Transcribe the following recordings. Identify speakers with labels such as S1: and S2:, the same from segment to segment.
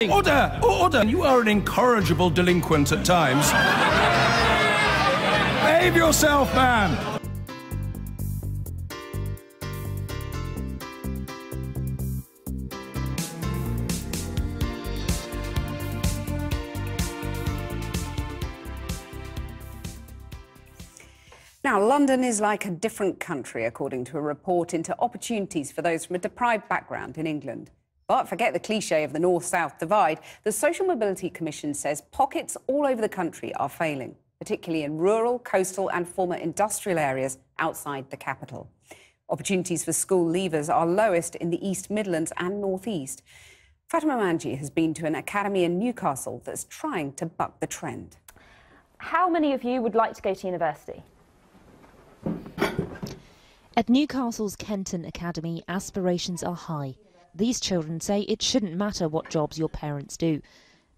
S1: Order! Order! You are an incorrigible delinquent at times. Behave yourself, man!
S2: Now, London is like a different country, according to a report into opportunities for those from a deprived background in England. But forget the cliché of the north-south divide. The Social Mobility Commission says pockets all over the country are failing, particularly in rural, coastal and former industrial areas outside the capital. Opportunities for school leavers are lowest in the East Midlands and North East. Fatima Manji has been to an academy in Newcastle that's trying to buck the trend.
S3: How many of you would like to go to university?
S4: At Newcastle's Kenton Academy, aspirations are high. These children say it shouldn't matter what jobs your parents do.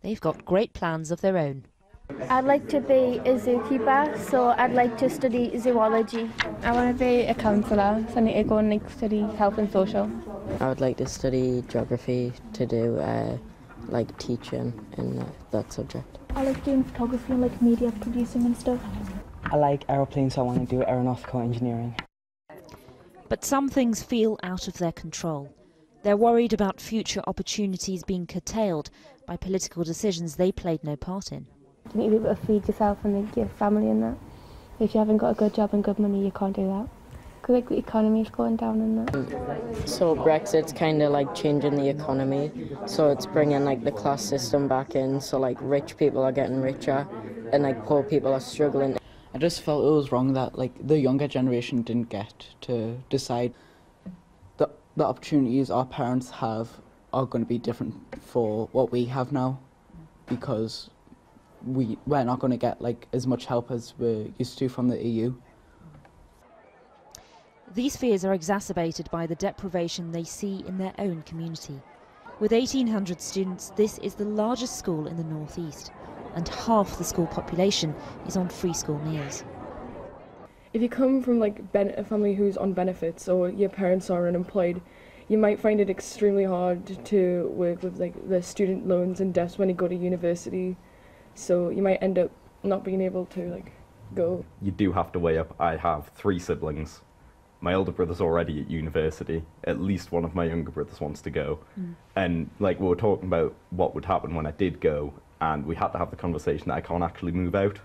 S4: They've got great plans of their own.
S5: I'd like to be a zookeeper, so I'd like to study zoology.
S6: I want to be a counsellor, so I need to go and study health and social.
S7: I would like to study geography to do like teaching in that subject.
S5: I like doing photography and like media producing and stuff.
S8: I like aeroplanes, so I want to do aeronautical engineering.
S4: But some things feel out of their control. They're worried about future opportunities being curtailed by political decisions they played no part in.
S6: You need to be able to feed yourself and your family and that. If you haven't got a good job and good money, you can't do that. Because like, the economy is going down and that.
S7: So Brexit's kind of like changing the economy. So it's bringing like the class system back in. So like rich people are getting richer and like poor people are struggling.
S9: I just felt it was wrong that like the younger generation didn't get to decide. The opportunities our parents have are going to be different for what we have now, because we're not going to get like as much help as we're used to from the EU.
S4: These fears are exacerbated by the deprivation they see in their own community. With 1,800 students, this is the largest school in the North East, and half the school population is on free school meals.
S10: If you come from like a family who's on benefits or your parents are unemployed, you might find it extremely hard to work with like the student loans and debts when you go to university. So you might end up not being able to like go.
S11: You do have to weigh up. I have 3 siblings. My older brother's already at university. At least one of my younger brothers wants to go. And like we were talking about what would happen when I did go, and we had to have the conversation that I can't actually move out,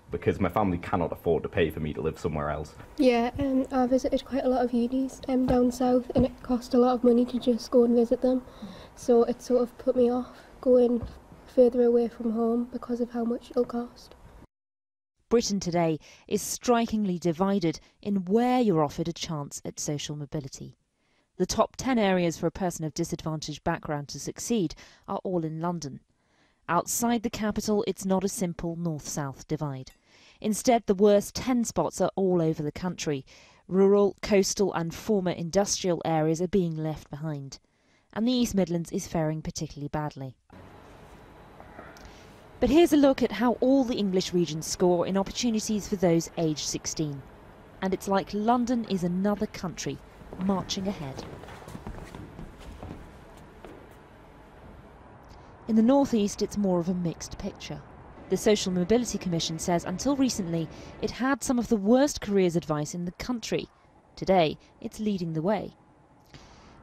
S11: because my family cannot afford to pay for me to live somewhere else.
S5: Yeah, I visited quite a lot of unis down south, and it cost a lot of money to just go and visit them. So it sort of put me off going further away from home because of how much it'll cost.
S4: Britain today is strikingly divided in where you're offered a chance at social mobility. The top 10 areas for a person of disadvantaged background to succeed are all in London. Outside the capital, it's not a simple north-south divide. Instead, the worst 10 spots are all over the country. Rural, coastal and former industrial areas are being left behind. And the East Midlands is faring particularly badly. But here's a look at how all the English regions score in opportunities for those aged 16. And it's like London is another country marching ahead. In the North East, it's more of a mixed picture. The Social Mobility Commission says until recently it had some of the worst careers advice in the country. Today, it's leading the way.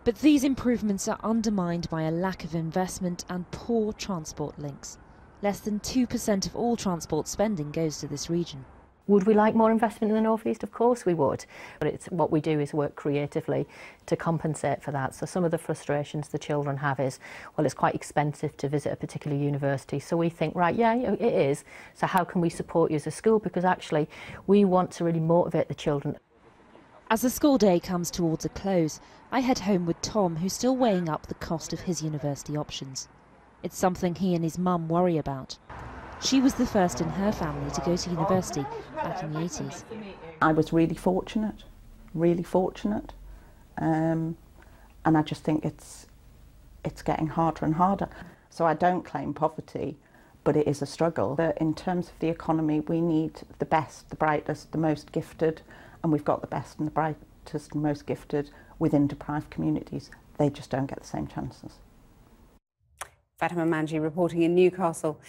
S4: But these improvements are undermined by a lack of investment and poor transport links. Less than 2% of all transport spending goes to this region.
S12: Would we like more investment in the North East? Of course we would. But what we do is work creatively to compensate for that. So some of the frustrations the children have is, well, it's quite expensive to visit a particular university. So we think, right, yeah, it is. So how can we support you as a school? Because actually we want to really motivate the children.
S4: As the school day comes towards a close, I head home with Tom, who's still weighing up the cost of his university options. It's something he and his mum worry about. She was the first in her family to go to university back in the 80s.
S13: I was really fortunate, and I just think it's getting harder and harder. So I don't claim poverty, but it is a struggle. In terms of the economy, we need the best, the brightest, the most gifted, and we've got the best and the brightest and most gifted within deprived communities. They just don't get the same chances.
S2: Fatima Manji reporting in Newcastle.